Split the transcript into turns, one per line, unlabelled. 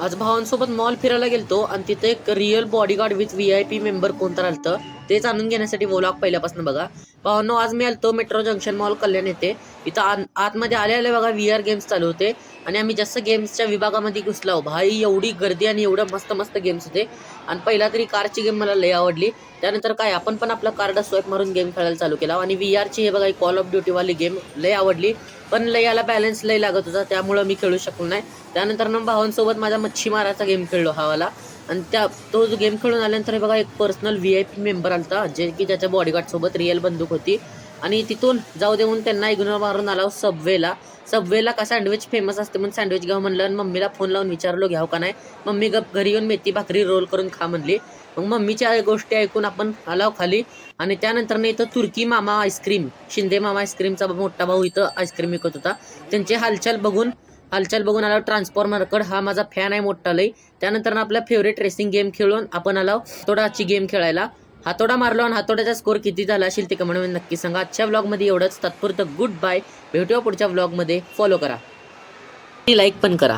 आज भावांसोबत मॉल फिरायला गेलतो आणि तिथे एक real bodyguard with VIP member कोणतं आलतं ते जाणून घेण्यासाठी व्लॉग पहिल्यापासून बघा. भावांनो, आज मी आलतो मेट्रो जंक्शन मॉल कल्याण येथे. इथं आतमध्ये आले बघा VR गेम्स चालू होते आणि आम्ही जास्त गेम्सच्या विभागामध्ये घुसलो. भाई, एवढी गर्दी आणि एवढं मस्त मस्त गेम्स होते. आणि पहिला तरी कारची गेम मला लय आवडली. त्यानंतर काय आपण पण आपला कार्ड स्वाईप मारून गेम खेळायला चालू केला आणि VRची हे बघा कॉल ऑफ ड्युटी वाली गेम लय आवडली. पण लय याला बॅलन्स लय लागत होता, त्यामुळं मी खेळू शकलो नाही. त्यानंतर भावांसोबत माझा मच्छी मारायचा गेम खेळलो हवाला. आणि तो जो गेम खेळून आल्यानंतर बघा एक पर्सनल VIP मेंबर आलता, जे की त्याच्या बॉडीगार्ड सोबत रिअल बंदूक होती. आणि तिथून जाऊ देऊन त्यांना इग्नोर मारून आला सबवेला का सँडविच फेमस असते म्हणून सँडविच घ्यावं म्हणलं आणि मम्मीला फोन लावून विचारलो घ्याव का नाही. मम्मी घरी येऊन मेथी भाकरी रोल करून खा म्हणली. मग मम्मीच्या गोष्टी ऐकून आपण आलाव खाली. आणि त्यानंतर इथं तुर्की मामा आईस्क्रीम, शिंदे मामा आईस्क्रीमचा मोठा भाऊ इथं आईस्क्रीम विकत होता. त्यांची हालचाल बघून आलो ट्रान्सफॉर्मरकड. हा माझा फॅन आहे मोठा लई. त्यानंतर आपला फेवरेट रेसिंग गेम खेळून आपण आलो हातोडाची गेम खेळायला. हातोडा मारलो आणि हातोड्याचा स्कोर किती झाला असेल ते कमेंटमध्ये नक्की सांगा. आजच्या व्लॉगमध्ये एवढंच. तात्पुरतं गुड बाय. भेटूया पुढच्या व्लॉगमध्ये. फॉलो करा, लाईक पण करा.